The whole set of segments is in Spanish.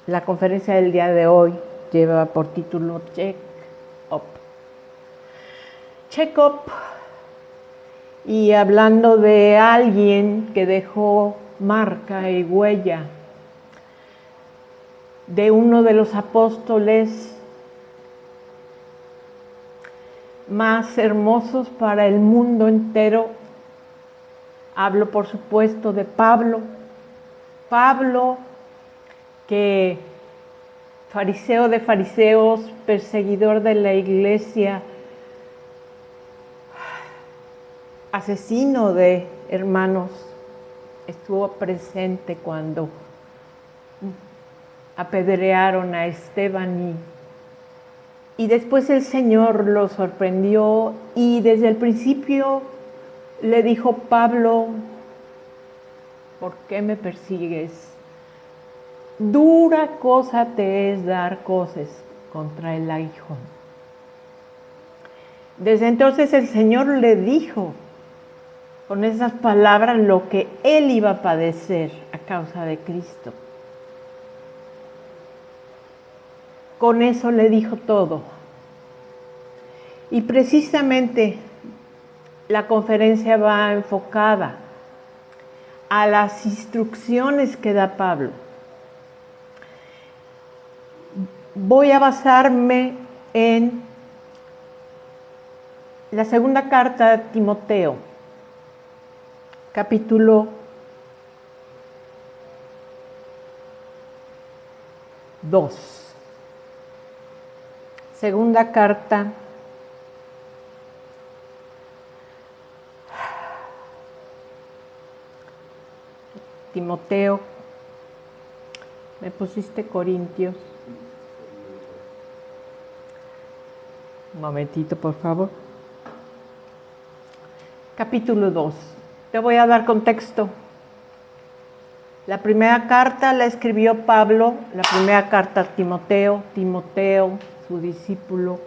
La conferencia del día de hoy lleva por título Check Up. Check Up. Y hablando de alguien que dejó marca y huella, de uno de los apóstoles más hermosos para el mundo entero. Hablo, por supuesto, de Pablo. Pablo, que fariseo de fariseos, perseguidor de la iglesia, asesino de hermanos, estuvo presente cuando apedrearon a Esteban y después el Señor lo sorprendió y desde el principio le dijo: Pablo, ¿por qué me persigues? Dura cosa te es dar cosas contra el aguijón. Desde entonces el Señor le dijo con esas palabras lo que él iba a padecer a causa de Cristo. Con eso le dijo todo. Y precisamente la conferencia va enfocada a las instrucciones que da Pablo. Voy a basarme en la segunda carta a Timoteo, capítulo 2. Segunda carta Timoteo. ¿Me pusiste Corintios? Un momentito, por favor. Capítulo 2. Te voy a dar contexto. La primera carta la escribió Pablo, la primera carta a Timoteo, su discípulo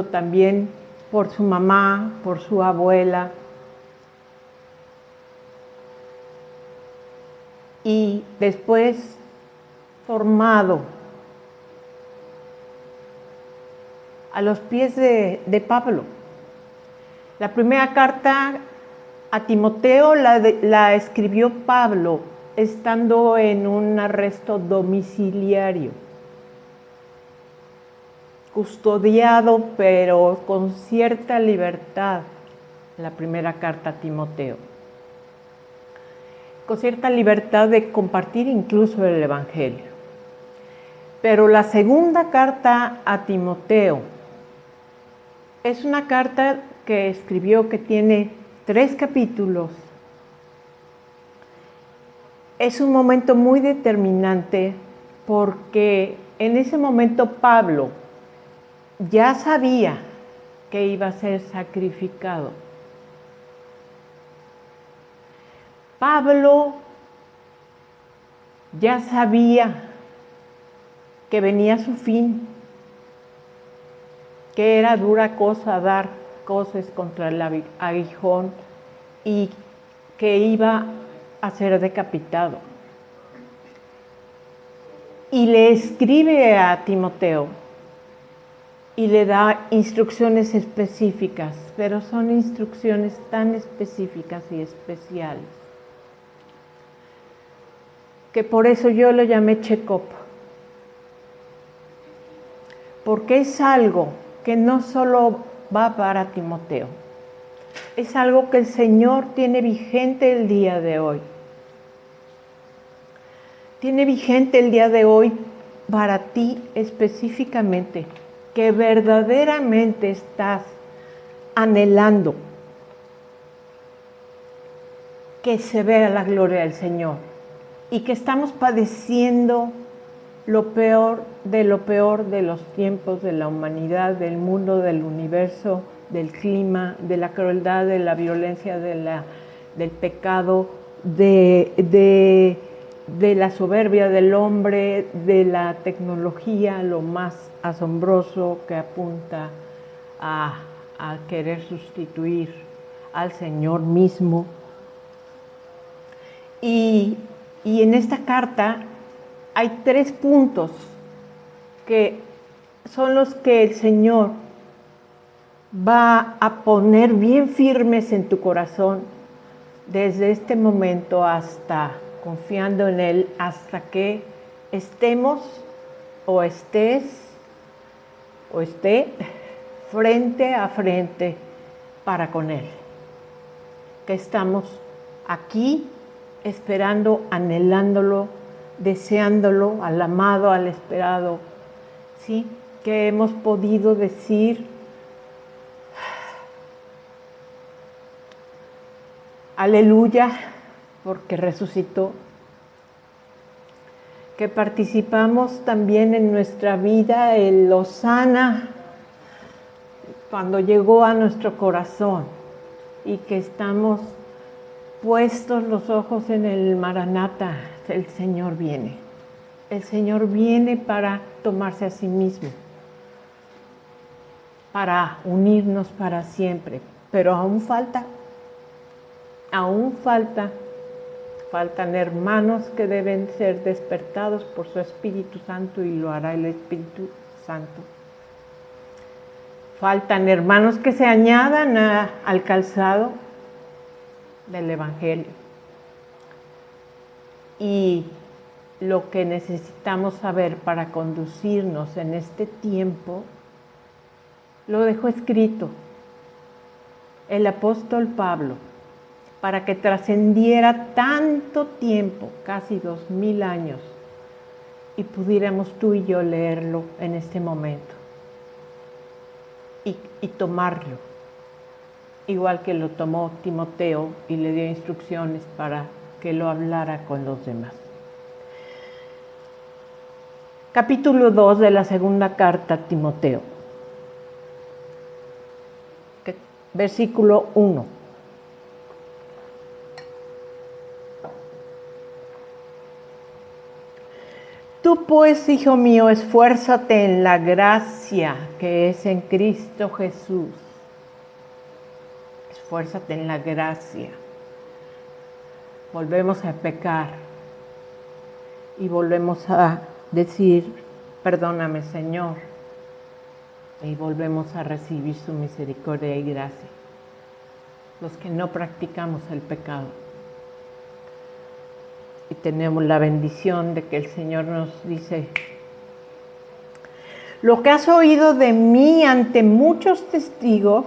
también por su mamá, por su abuela. Y después formado a los pies de Pablo. La primera carta a Timoteo la escribió Pablo estando en un arresto domiciliario, custodiado pero con cierta libertad. La primera carta a Timoteo, con cierta libertad de compartir incluso el Evangelio. Pero la segunda carta a Timoteo es una carta que escribió que tiene 3 capítulos. Es un momento muy determinante porque en ese momento Pablo ya sabía que iba a ser sacrificado. Pablo ya sabía que venía su fin, que era dura cosa dar cosas contra el aguijón y que iba a ser decapitado. Y le escribe a Timoteo y le da instrucciones específicas, pero son instrucciones tan específicas y especiales que por eso yo lo llamé check-up, porque es algo que no solo va para Timoteo, es algo que el Señor tiene vigente el día de hoy. Tiene vigente el día de hoy para ti específicamente, que verdaderamente estás anhelando que se vea la gloria del Señor y que estamos padeciendo lo peor de los tiempos, de la humanidad, del mundo, del universo, del clima, de la crueldad, de la violencia, del pecado, de la soberbia del hombre, de la tecnología, lo más asombroso que apunta a querer sustituir al Señor mismo. Y Y en esta carta hay 3 puntos que son los que el Señor va a poner bien firmes en tu corazón desde este momento hasta confiando en Él, hasta que estemos o estés o esté frente a frente para con Él. Que estamos aquí esperando, anhelándolo, deseándolo, al amado, al esperado, ¿sí? Que hemos podido decir aleluya, porque resucitó. Que participamos también en nuestra vida el Hosana, cuando llegó a nuestro corazón, y que estamos puestos los ojos en el Maranata, el Señor viene. El Señor viene para tomarse a sí mismo, para unirnos para siempre, pero aún faltan hermanos que deben ser despertados por su Espíritu Santo, y lo hará el Espíritu Santo. Faltan hermanos que se añadan al calzado del Evangelio. Y lo que necesitamos saber para conducirnos en este tiempo, lo dejó escrito el apóstol Pablo, para que trascendiera tanto tiempo, casi 2000 años, y pudiéramos tú y yo leerlo en este momento y tomarlo, igual que lo tomó Timoteo y le dio instrucciones para que lo hablara con los demás. Capítulo 2 de la segunda carta a Timoteo, versículo 1. Tú pues, hijo mío, esfuérzate en la gracia que es en Cristo Jesús. Esfuérzate en la gracia. Volvemos a pecar y volvemos a decir, perdóname, Señor, y volvemos a recibir su misericordia y gracia. Los que no practicamos el pecado. Y tenemos la bendición de que el Señor nos dice: lo que has oído de mí ante muchos testigos,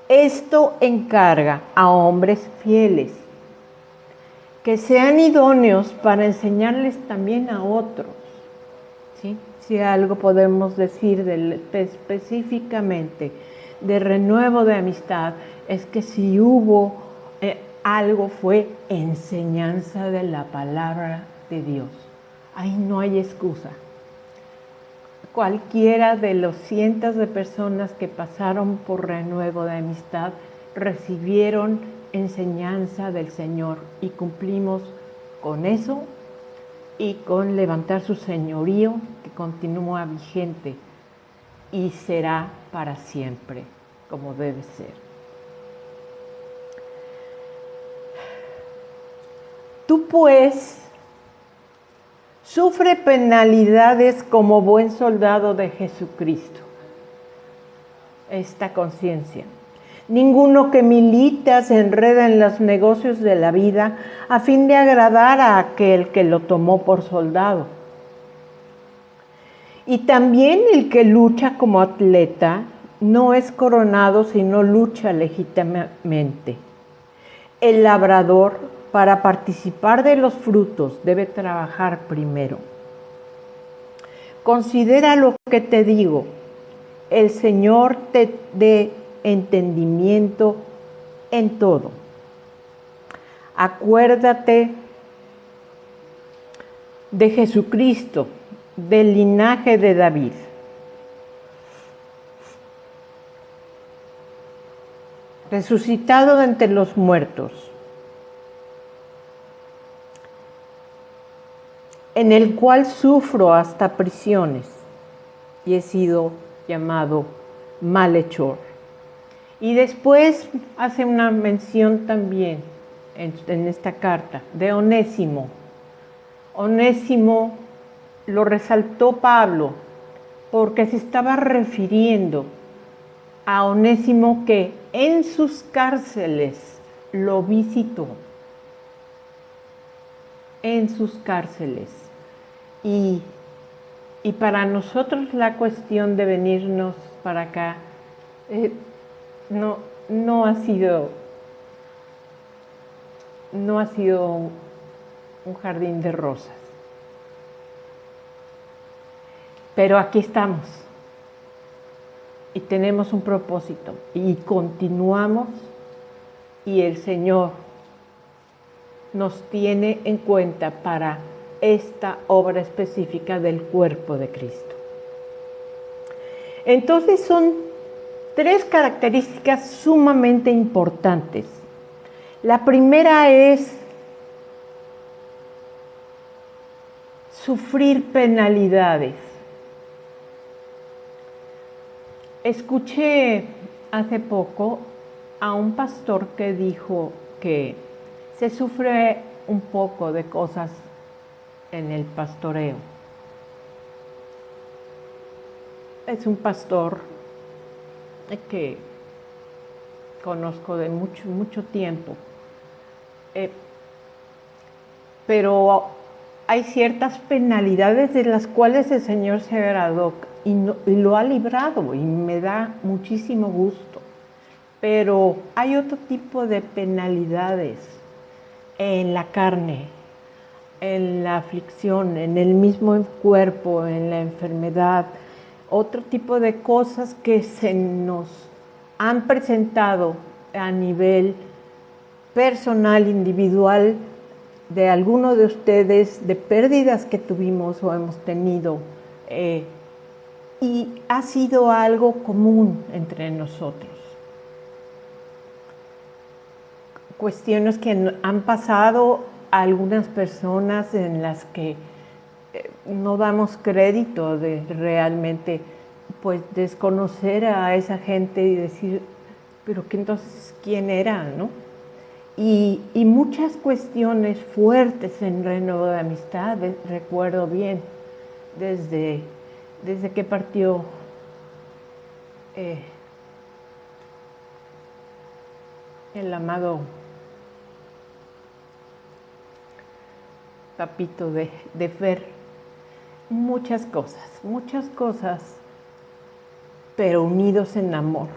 esto encarga a hombres fieles, que sean idóneos para enseñarles también a otros. ¿Sí? Si algo podemos decir específicamente de renuevo de amistad, es que si hubo algo, fue enseñanza de la palabra de Dios. Ahí no hay excusa. Cualquiera de los cientos de personas que pasaron por renuevo de amistad recibieron enseñanza del Señor, y cumplimos con eso y con levantar su señorío, que continúa vigente y será para siempre, como debe ser. Tú pues sufre penalidades como buen soldado de Jesucristo. Esta conciencia. Ninguno que milita se enreda en los negocios de la vida a fin de agradar a aquel que lo tomó por soldado. Y también el que lucha como atleta no es coronado si no lucha legítimamente. El labrador, para participar de los frutos, debe trabajar primero. Considera lo que te digo. El Señor te dé entendimiento en todo. Acuérdate de Jesucristo, del linaje de David. Resucitado de entre los muertos, en el cual sufro hasta prisiones y he sido llamado malhechor. Y después hace una mención también en esta carta de Onésimo, Onésimo lo resaltó Pablo porque se estaba refiriendo a Onésimo que en sus cárceles lo visitó. En sus cárceles. Y para nosotros la cuestión de venirnos para acá no ha sido un jardín de rosas. Pero aquí estamos y tenemos un propósito y continuamos y el Señor nos tiene en cuenta para esta obra específica del cuerpo de Cristo. Entonces son 3 características sumamente importantes. La primera es sufrir penalidades. Escuché hace poco a un pastor que dijo que se sufre un poco de cosas en el pastoreo. Es un pastor que conozco de mucho tiempo, pero hay ciertas penalidades de las cuales el Señor se agradó y lo ha librado y me da muchísimo gusto. Pero hay otro tipo de penalidades en la carne, en la aflicción, en el mismo cuerpo, en la enfermedad, otro tipo de cosas que se nos han presentado a nivel personal, individual, de alguno de ustedes, de pérdidas que tuvimos o hemos tenido, y ha sido algo común entre nosotros. Cuestiones que han pasado a algunas personas en las que no damos crédito de realmente pues desconocer a esa gente y decir, pero que entonces quién era, ¿no? Y muchas cuestiones fuertes en Renuevo de Amistad, recuerdo bien, desde que partió el amado papito de Fer, muchas cosas, pero unidos en amor.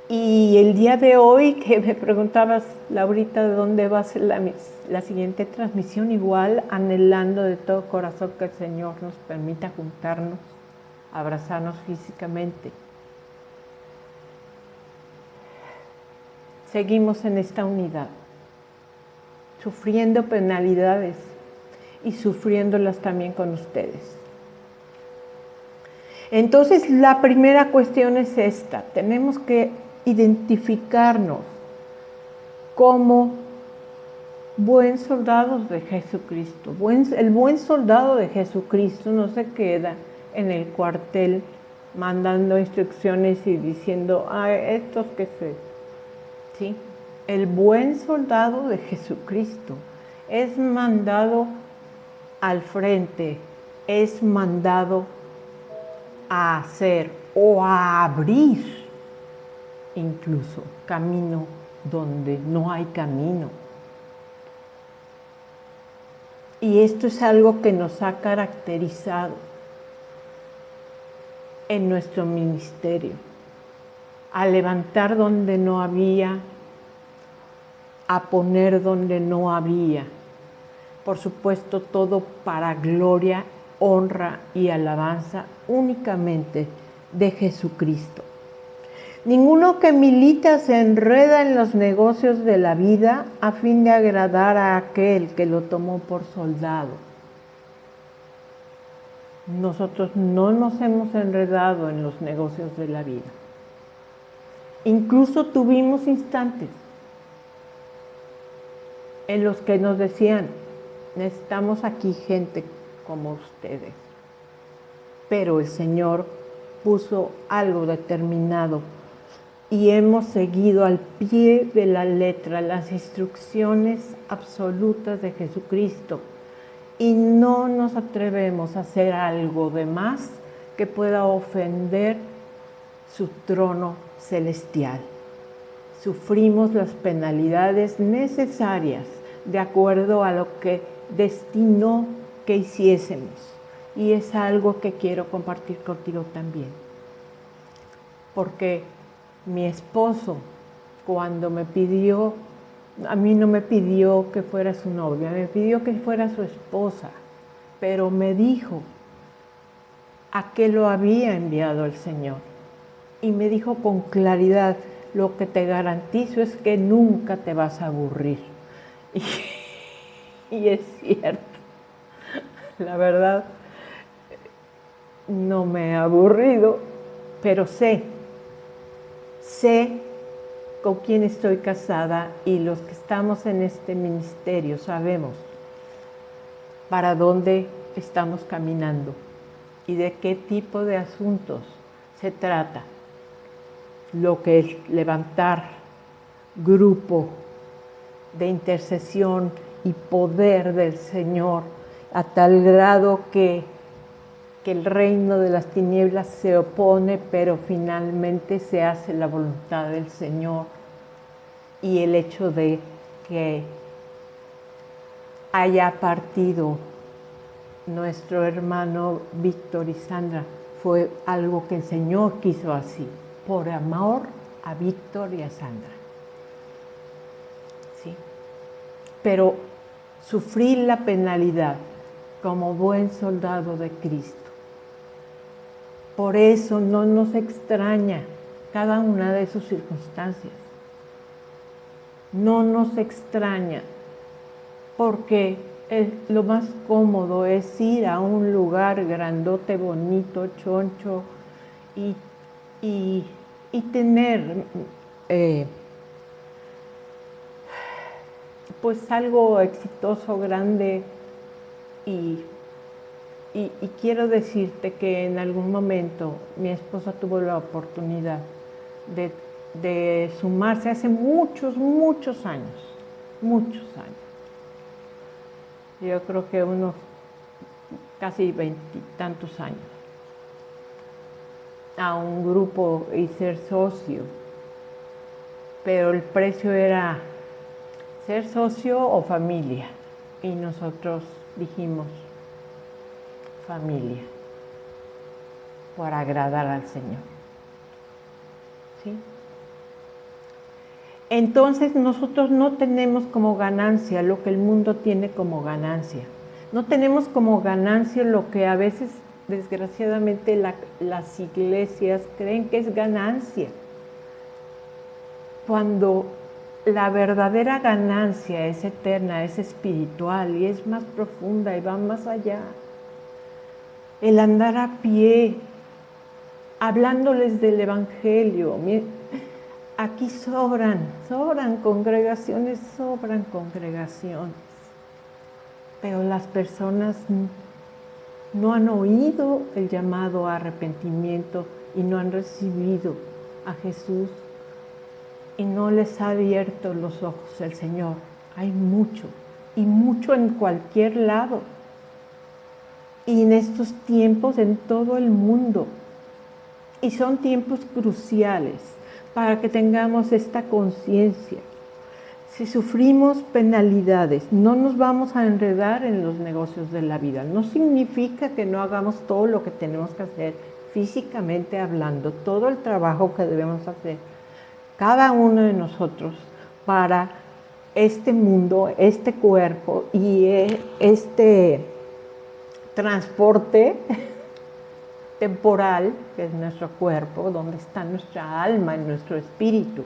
Y el día de hoy que me preguntabas, Laurita, de dónde va a ser la siguiente transmisión, igual anhelando de todo corazón que el Señor nos permita juntarnos, abrazarnos físicamente. Seguimos en esta unidad, sufriendo penalidades y sufriéndolas también con ustedes. Entonces, la primera cuestión es esta: tenemos que identificarnos como buen soldados de Jesucristo. El buen soldado de Jesucristo no se queda en el cuartel mandando instrucciones y diciendo, estos que se... ¿Sí? El buen soldado de Jesucristo es mandado al frente, es mandado a hacer o a abrir incluso camino donde no hay camino. Y esto es algo que nos ha caracterizado en nuestro ministerio, a levantar donde no había, a poner donde no había. Por supuesto, todo para gloria, honra y alabanza únicamente de Jesucristo. Ninguno que milita se enreda en los negocios de la vida a fin de agradar a aquel que lo tomó por soldado. Nosotros no nos hemos enredado en los negocios de la vida. Incluso tuvimos instantes en los que nos decían, necesitamos aquí gente como ustedes. Pero el Señor puso algo determinado y hemos seguido al pie de la letra las instrucciones absolutas de Jesucristo y no nos atrevemos a hacer algo de más que pueda ofender su trono celestial. Sufrimos las penalidades necesarias de acuerdo a lo que destinó que hiciésemos. Y es algo que quiero compartir contigo también. Porque mi esposo, cuando me pidió, a mí no me pidió que fuera su novia, me pidió que fuera su esposa, pero me dijo a qué lo había enviado el Señor. Y me dijo con claridad, lo que te garantizo es que nunca te vas a aburrir. Y es cierto, la verdad, no me he aburrido, pero sé con quién estoy casada y los que estamos en este ministerio sabemos para dónde estamos caminando y de qué tipo de asuntos se trata. Lo que es levantar grupo de intercesión y poder del Señor a tal grado que el reino de las tinieblas se opone, pero finalmente se hace la voluntad del Señor. Y el hecho de que haya partido nuestro hermano Víctor y Sandra fue algo que el Señor quiso así, por amor a Víctor y a Sandra. ¿Sí? Pero sufrir la penalidad como buen soldado de Cristo. Por eso no nos extraña cada una de sus circunstancias. No nos extraña porque lo más cómodo es ir a un lugar grandote, bonito, choncho y tener pues algo exitoso, grande y quiero decirte que en algún momento mi esposa tuvo la oportunidad de sumarse hace muchos años. Yo creo que unos casi 20 y tantos años, a un grupo y ser socio. Pero el precio era ser socio o familia. Y nosotros dijimos, familia, para agradar al Señor. ¿Sí? Entonces nosotros no tenemos como ganancia lo que el mundo tiene como ganancia. No tenemos como ganancia lo que a veces, desgraciadamente, las iglesias creen que es ganancia. Cuando la verdadera ganancia es eterna, es espiritual y es más profunda y va más allá. El andar a pie, hablándoles del Evangelio. Aquí sobran congregaciones, pero las personas no han oído el llamado a arrepentimiento y no han recibido a Jesús y no les ha abierto los ojos el Señor. Hay mucho, y mucho en cualquier lado. Y en estos tiempos en todo el mundo. Y son tiempos cruciales para que tengamos esta conciencia. Si sufrimos penalidades, no nos vamos a enredar en los negocios de la vida. No significa que no hagamos todo lo que tenemos que hacer físicamente hablando, todo el trabajo que debemos hacer, cada uno de nosotros, para este mundo, este cuerpo y este transporte temporal, que es nuestro cuerpo, donde está nuestra alma y nuestro espíritu,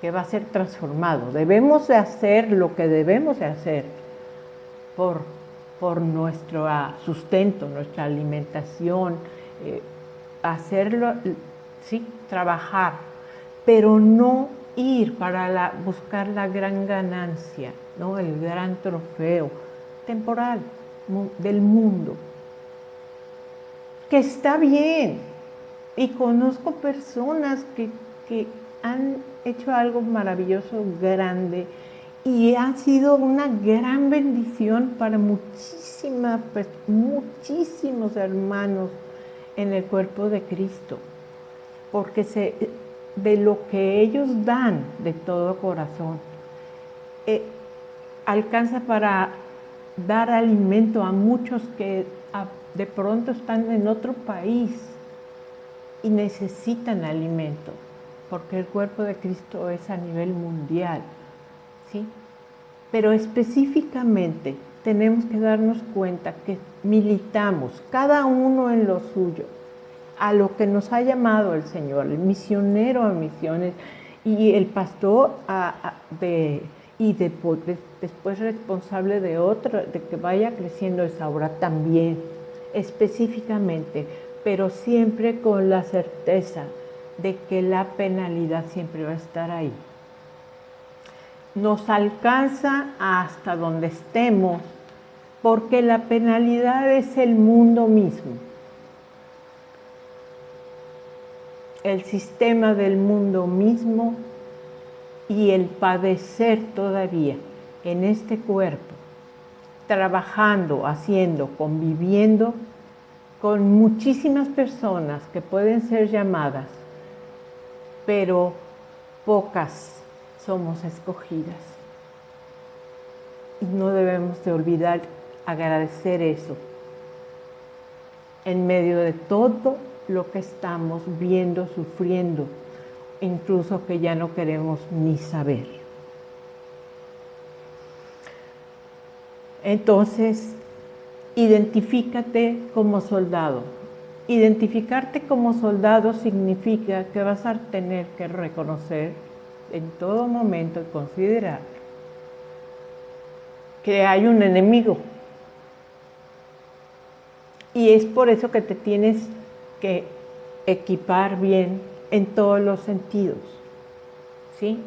que va a ser transformado. Debemos de hacer lo que debemos de hacer por nuestro sustento, nuestra alimentación, hacerlo, sí, trabajar, pero no ir para buscar la gran ganancia, ¿no? El gran trofeo temporal del mundo. Que está bien, Y conozco personas que han hecho algo maravilloso, grande, y ha sido una gran bendición para muchísimos hermanos en el cuerpo de Cristo, porque de lo que ellos dan de todo corazón, alcanza para dar alimento a muchos que de pronto están en otro país y necesitan alimento, porque el cuerpo de Cristo es a nivel mundial, ¿sí? Pero específicamente tenemos que darnos cuenta que militamos, cada uno en lo suyo, a lo que nos ha llamado el Señor, el misionero a misiones y el pastor después responsable de que vaya creciendo esa obra también, específicamente, pero siempre con la certeza de que la penalidad siempre va a estar ahí. Nos alcanza hasta donde estemos, porque la penalidad es el mundo mismo. El sistema del mundo mismo y el padecer todavía en este cuerpo, trabajando, haciendo, conviviendo con muchísimas personas que pueden ser llamadas, pero pocas somos escogidas. Y no debemos de olvidar agradecer eso en medio de todo lo que estamos viendo, sufriendo, incluso que ya no queremos ni saber. Entonces, identifícate como soldado. Identificarte como soldado significa que vas a tener que reconocer en todo momento y considerar que hay un enemigo. Y es por eso que te tienes que equipar bien en todos los sentidos, ¿sí?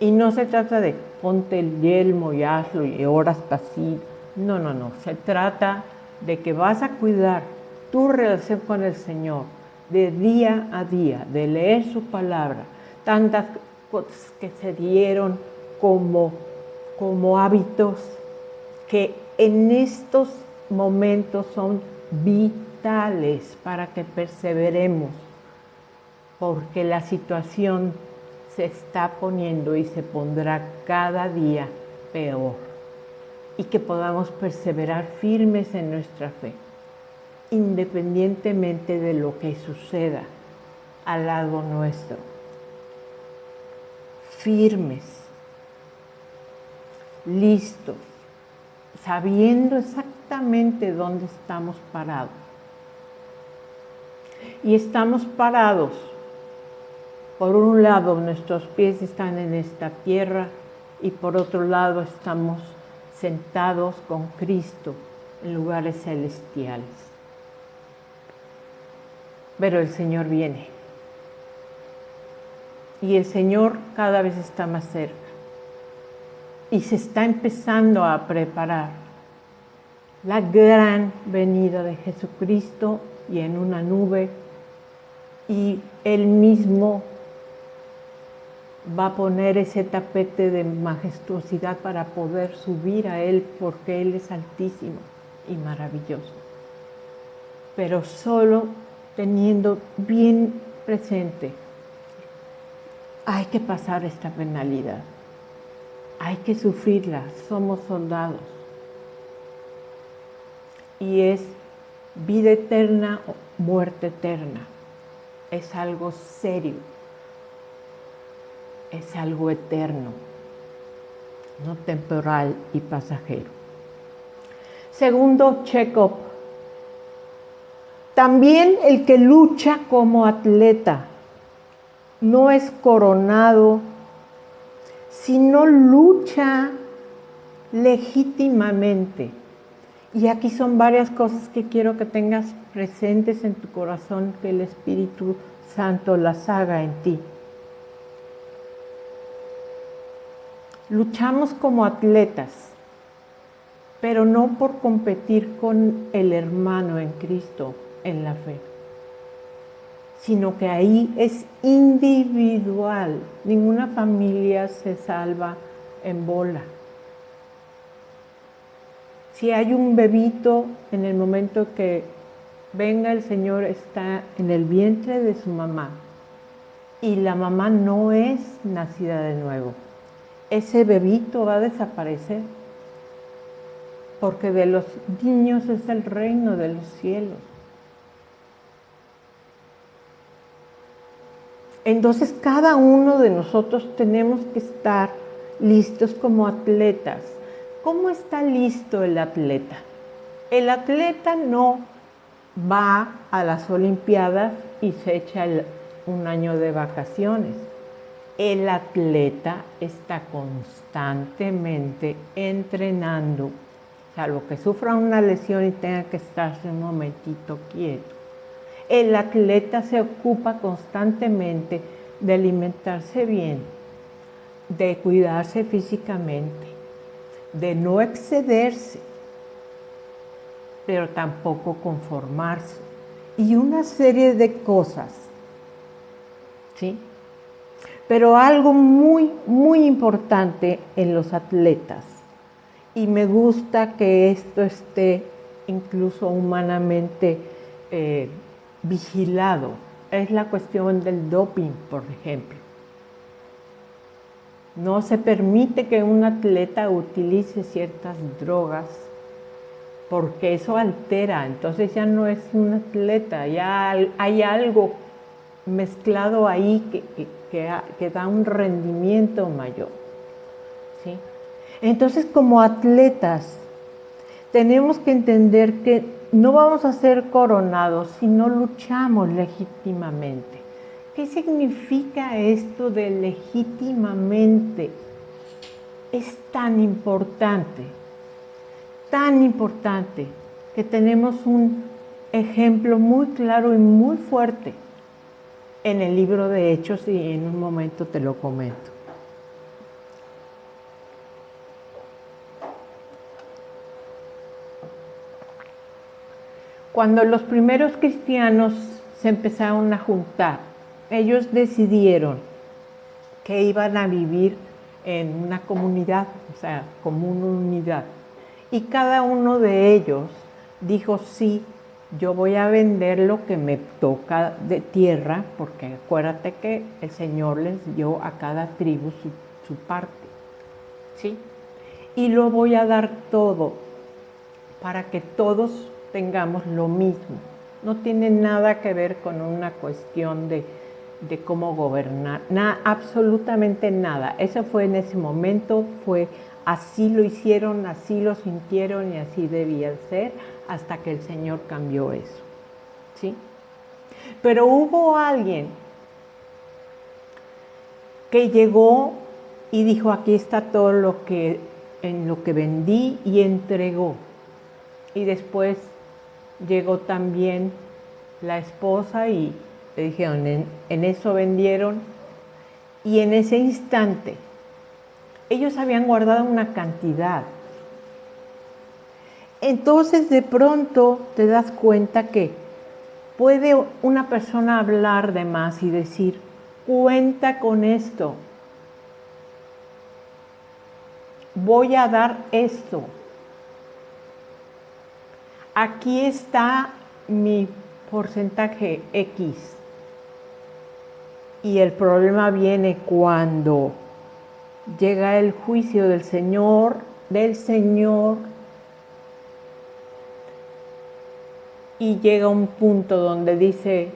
Y no se trata de ponte el yelmo y hazlo y oras así. No. Se trata de que vas a cuidar tu relación con el Señor de día a día, de leer su palabra, tantas cosas que se dieron como hábitos que en estos momentos son vitales para que perseveremos, porque la situación se está poniendo y se pondrá cada día peor, y que podamos perseverar firmes en nuestra fe, independientemente de lo que suceda al lado nuestro. Firmes, listos, sabiendo exactamente dónde estamos parados. Y estamos parados. Por un lado, nuestros pies están en esta tierra y por otro lado estamos sentados con Cristo en lugares celestiales. Pero el Señor viene. Y el Señor cada vez está más cerca. Y se está empezando a preparar la gran venida de Jesucristo y en una nube. Y Él mismo va a poner ese tapete de majestuosidad para poder subir a Él, porque Él es altísimo y maravilloso. Pero solo teniendo bien presente, hay que pasar esta penalidad, hay que sufrirla, somos soldados. Y es vida eterna o muerte eterna, es algo serio. Es algo eterno, no temporal y pasajero. Segundo check-up. También el que lucha como atleta no es coronado, sino lucha legítimamente. Y aquí son varias cosas que quiero que tengas presentes en tu corazón, que el Espíritu Santo las haga en ti. Luchamos como atletas, pero no por competir con el hermano en Cristo, en la fe. sino que ahí es individual. Ninguna familia se salva en bola. Si hay un bebito, en el momento que venga el Señor, está en el vientre de su mamá y la mamá no es nacida de nuevo, ese bebito va a desaparecer, porque de los niños es el reino de los cielos. Entonces cada uno de nosotros tenemos que estar listos como atletas. ¿Cómo está listo el atleta? El atleta no va a las Olimpiadas y se echa un año de vacaciones. El atleta está constantemente entrenando, salvo que sufra una lesión y tenga que estarse un momentito quieto. El atleta se ocupa constantemente de alimentarse bien, de cuidarse físicamente, de no excederse, pero tampoco conformarse. Y una serie de cosas, ¿sí? Pero algo muy, muy importante en los atletas, y me gusta que esto esté incluso humanamente vigilado, es la cuestión del doping, por ejemplo. No se permite que un atleta utilice ciertas drogas porque eso altera, entonces ya no es un atleta, ya hay algo mezclado ahí que da un rendimiento mayor, ¿sí? Entonces, como atletas, tenemos que entender que no vamos a ser coronados si no luchamos legítimamente. ¿Qué significa esto de legítimamente? Es tan importante que tenemos un ejemplo muy claro y muy fuerte en el libro de Hechos, y en un momento te lo comento. Cuando los primeros cristianos se empezaron a juntar, ellos decidieron que iban a vivir en una comunidad, o sea, como una unidad. Y cada uno de ellos dijo, sí, yo voy a vender lo que me toca de tierra, porque acuérdate que el Señor les dio a cada tribu su parte, ¿sí? Y lo voy a dar todo para que todos tengamos lo mismo. No tiene nada que ver con una cuestión de cómo gobernar, nada, absolutamente nada. Eso fue en ese momento, fue así lo hicieron, así lo sintieron y así debía ser, hasta que el Señor cambió eso, ¿sí? Pero hubo alguien que llegó y dijo, aquí está todo lo que vendí, y entregó. Y después llegó también la esposa y le dijeron, en eso vendieron, y en ese instante ellos habían guardado una cantidad. Entonces de pronto te das cuenta que puede una persona hablar de más y decir, cuenta con esto, voy a dar esto, aquí está mi porcentaje X. Y el problema viene cuando llega el juicio del Señor, y llega un punto donde dice,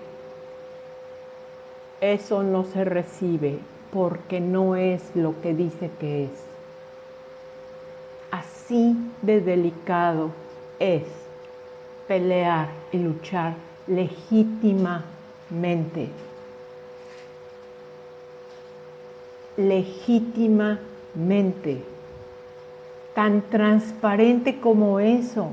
eso no se recibe porque no es lo que dice que es. Así de delicado es pelear y luchar legítimamente. Legítimamente. Tan transparente como eso.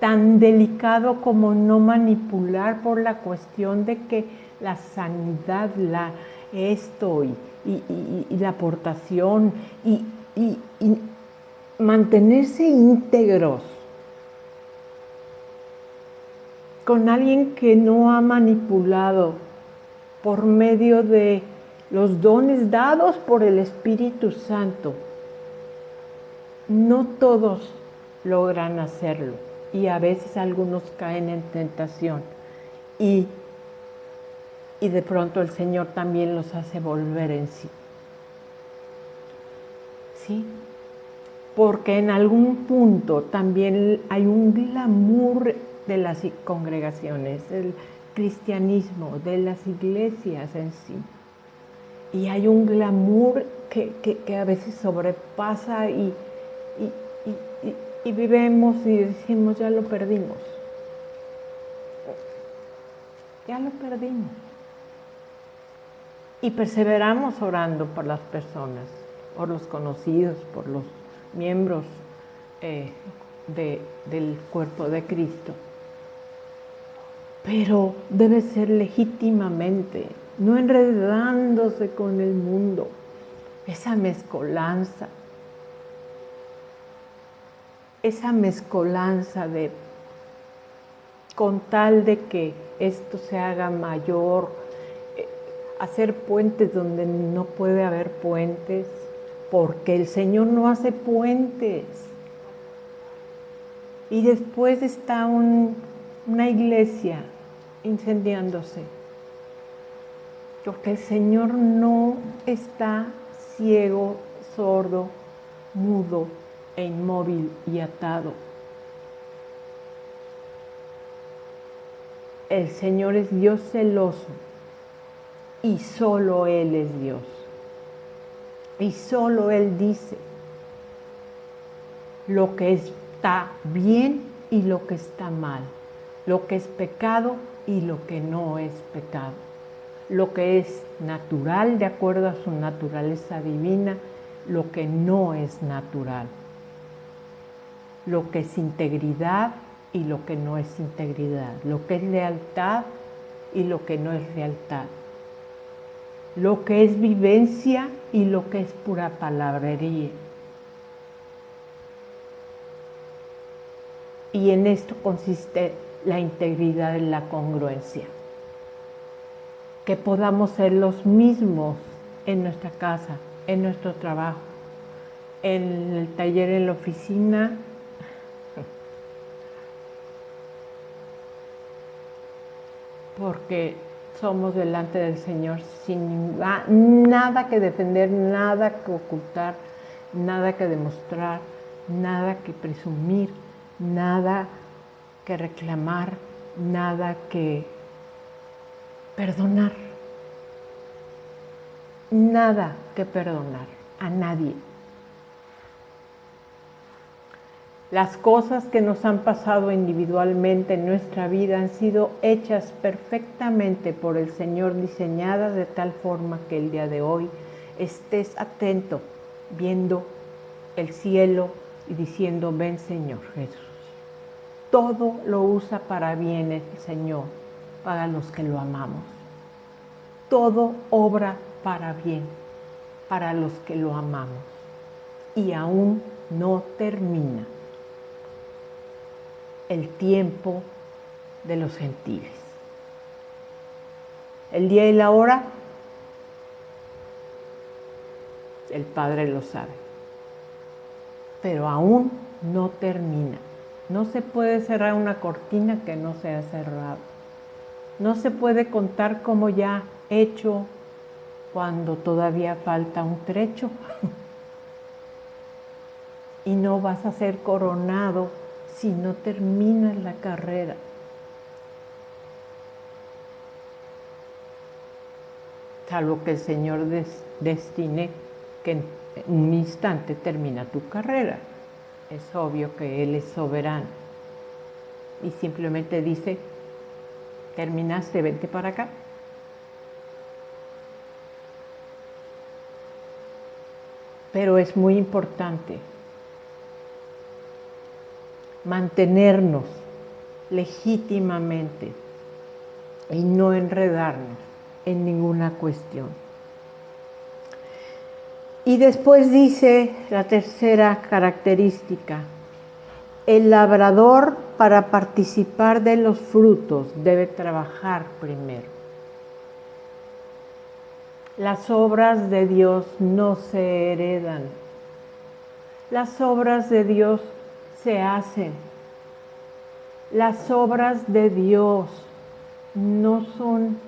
Tan delicado como no manipular por la cuestión de que la sanidad, esto y la aportación y mantenerse íntegros. con alguien que no ha manipulado por medio de los dones dados por el Espíritu Santo. No todos logran hacerlo y a veces algunos caen en tentación y de pronto el Señor también los hace volver en sí. ¿Sí? Porque en algún punto también hay un glamour de las congregaciones, del cristianismo, de las iglesias en sí. Y hay un glamour que a veces sobrepasa y vivemos y decimos, ya lo perdimos. Ya lo perdimos. Y perseveramos orando por las personas, por los conocidos, por los miembros del cuerpo de Cristo. Pero debe ser legítimamente, no enredándose con el mundo, esa mezcolanza de con tal de que esto se haga mayor, hacer puentes donde no puede haber puentes, porque el Señor no hace puentes. Y después está una iglesia incendiándose, porque el Señor no está ciego, sordo, mudo e inmóvil y atado. El Señor es Dios celoso y solo Él es Dios. Y solo Él dice lo que está bien y lo que está mal, lo que es pecado y lo que no es pecado, lo que es natural de acuerdo a su naturaleza divina, lo que no es natural, lo que es integridad y lo que no es integridad, lo que es lealtad y lo que no es lealtad, lo que es vivencia y lo que es pura palabrería. Y en esto consiste la integridad en la congruencia. Que podamos ser los mismos en nuestra casa, en nuestro trabajo, en el taller, en la oficina, porque somos delante del Señor sin nada que defender, nada que ocultar, nada que demostrar, nada que presumir, nada que reclamar, nada que perdonar, nada que perdonar a nadie. Las cosas que nos han pasado individualmente en nuestra vida han sido hechas perfectamente por el Señor, diseñadas de tal forma que el día de hoy estés atento, viendo el cielo y diciendo, ven Señor Jesús. Todo lo usa para bien el Señor, para los que lo amamos. Todo obra para bien, para los que lo amamos. Y aún no termina el tiempo de los gentiles. El día y la hora, el Padre lo sabe, pero aún no termina. No se puede cerrar una cortina que no sea cerrada. No se puede contar como ya hecho cuando todavía falta un trecho. Y no vas a ser coronado si no terminas la carrera. Salvo que el Señor destine que en un instante termina tu carrera. Es obvio que Él es soberano. Y simplemente dice, terminaste, vente para acá. Pero es muy importante mantenernos legítimamente y no enredarnos en ninguna cuestión. Y después dice la tercera característica, el labrador para participar de los frutos debe trabajar primero. Las obras de Dios no se heredan. Las obras de Dios se hacen. Las obras de Dios no son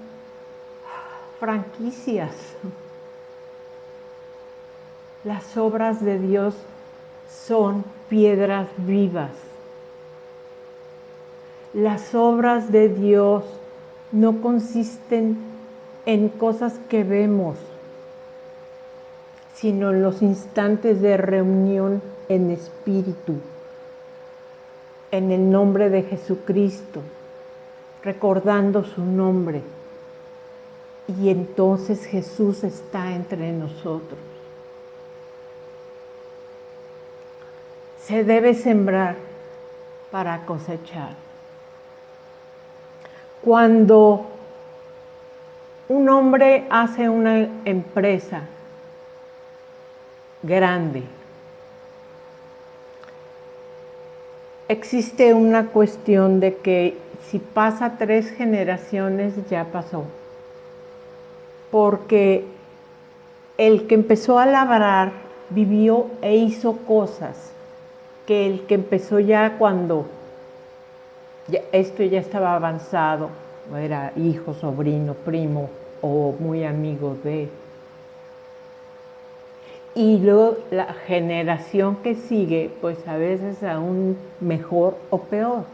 franquicias. Las obras de Dios son piedras vivas. Las obras de Dios no consisten en cosas que vemos, sino en los instantes de reunión en espíritu, en el nombre de Jesucristo, recordando su nombre. Y entonces Jesús está entre nosotros. Se debe sembrar para cosechar. Cuando un hombre hace una empresa grande, existe una cuestión de que si pasa 3 generaciones ya pasó, porque el que empezó a labrar vivió e hizo cosas que el que empezó ya cuando esto ya estaba avanzado, era hijo, sobrino, primo o muy amigo de. Y luego la generación que sigue, pues a veces aún mejor o peor.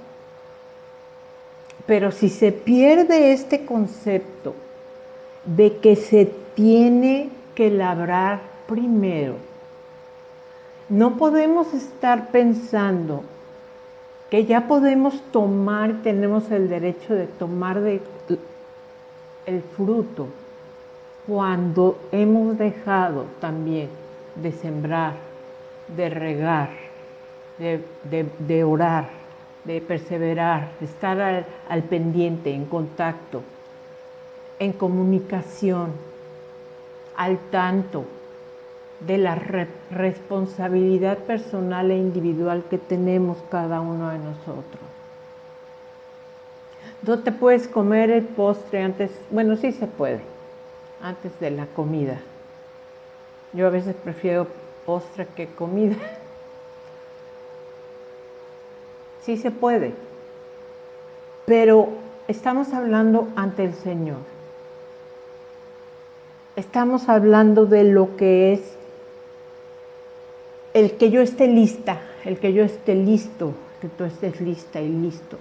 Pero si se pierde este concepto de que se tiene que labrar primero, no podemos estar pensando que ya podemos tomar, tenemos el derecho de tomar el fruto cuando hemos dejado también de sembrar, de regar, de orar, de perseverar, de estar al pendiente, en contacto, en comunicación, al tanto de la responsabilidad personal e individual que tenemos cada uno de nosotros. No te puedes comer el postre antes, bueno, sí se puede, antes de la comida. Yo a veces prefiero postre que comida. Sí se puede, pero estamos hablando ante el Señor. Estamos hablando de lo que es el que yo esté lista, el que yo esté listo, que tú estés lista y listo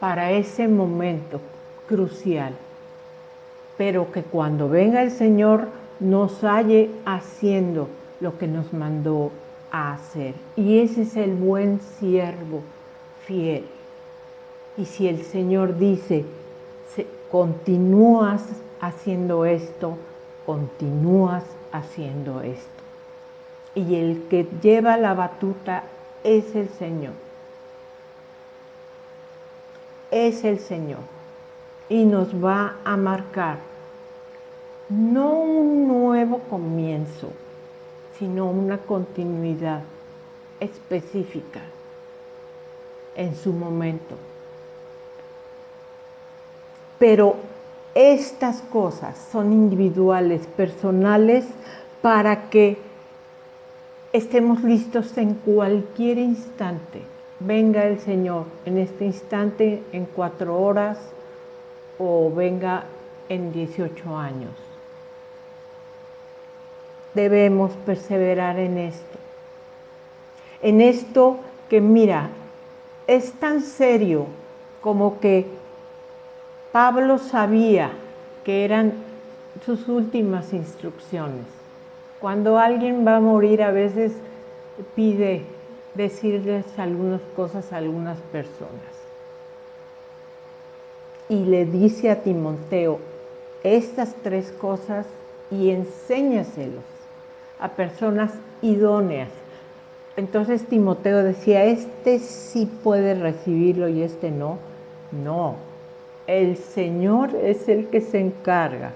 para ese momento crucial, pero que cuando venga el Señor nos halle haciendo lo que nos mandó a hacer. Y ese es el buen siervo fiel. Y si el Señor dice, continúas haciendo esto, continúas haciendo esto. Y el que lleva la batuta es el Señor. Es el Señor. Y nos va a marcar no un nuevo comienzo, sino una continuidad específica en su momento. Pero estas cosas son individuales, personales, para que estemos listos en cualquier instante. Venga el Señor en este instante, en 4 horas, o venga en 18 años. Debemos perseverar en esto. En esto que, mira, es tan serio como que Pablo sabía que eran sus últimas instrucciones. Cuando alguien va a morir, a veces pide decirles algunas cosas a algunas personas. Y le dice a Timoteo estas 3 cosas y enséñaselos a personas idóneas. Entonces Timoteo decía, este sí puede recibirlo y este no. No, el Señor es el que se encarga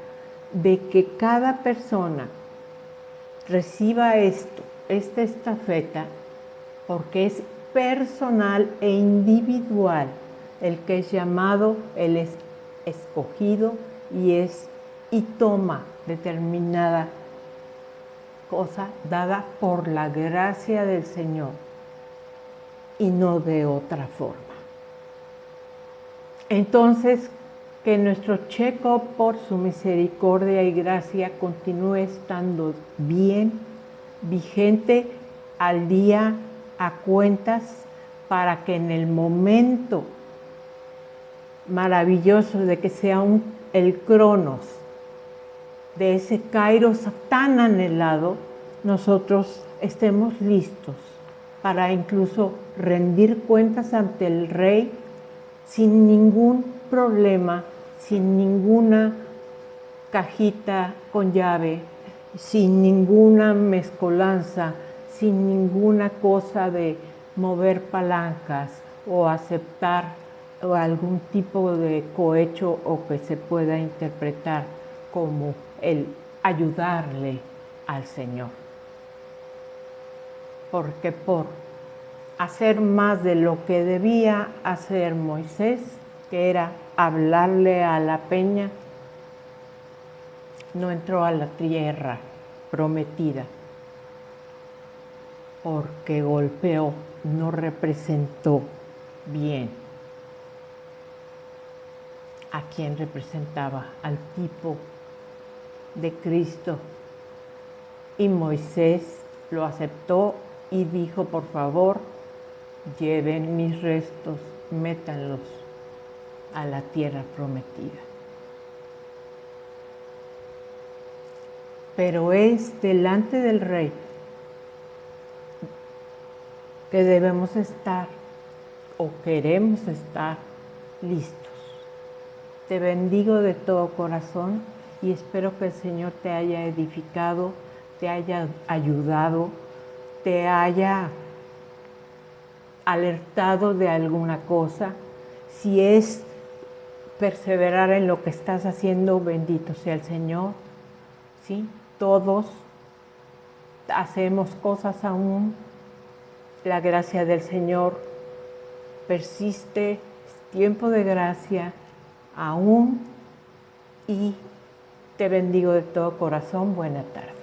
de que cada persona reciba esta estafeta porque es personal e individual el que es llamado, el escogido y toma determinada cosa dada por la gracia del Señor y no de otra forma. Entonces, que nuestro checo por su misericordia y gracia continúe estando bien, vigente, al día, a cuentas, para que en el momento maravilloso de que sea el cronos de ese kairos tan anhelado, nosotros estemos listos para incluso rendir cuentas ante el Rey sin ningún problema, sin ninguna cajita con llave, sin ninguna mezcolanza, sin ninguna cosa de mover palancas o aceptar o algún tipo de cohecho o que se pueda interpretar como el ayudarle al Señor. Porque por hacer más de lo que debía hacer Moisés, que era hablarle a la peña, no entró a la tierra prometida, porque golpeó, no representó bien a quien representaba, al tipo de Cristo. Y Moisés lo aceptó y dijo, por favor, lleven mis restos, métanlos a la tierra prometida. Pero es delante del Rey que debemos estar o queremos estar listos. Te bendigo de todo corazón y espero que el Señor te haya edificado, te haya ayudado, te haya alertado de alguna cosa. Si es perseverar en lo que estás haciendo, bendito sea el Señor. ¿Sí? Todos hacemos cosas aún. La gracia del Señor persiste, es tiempo de gracia aún, y te bendigo de todo corazón. Buena tarde.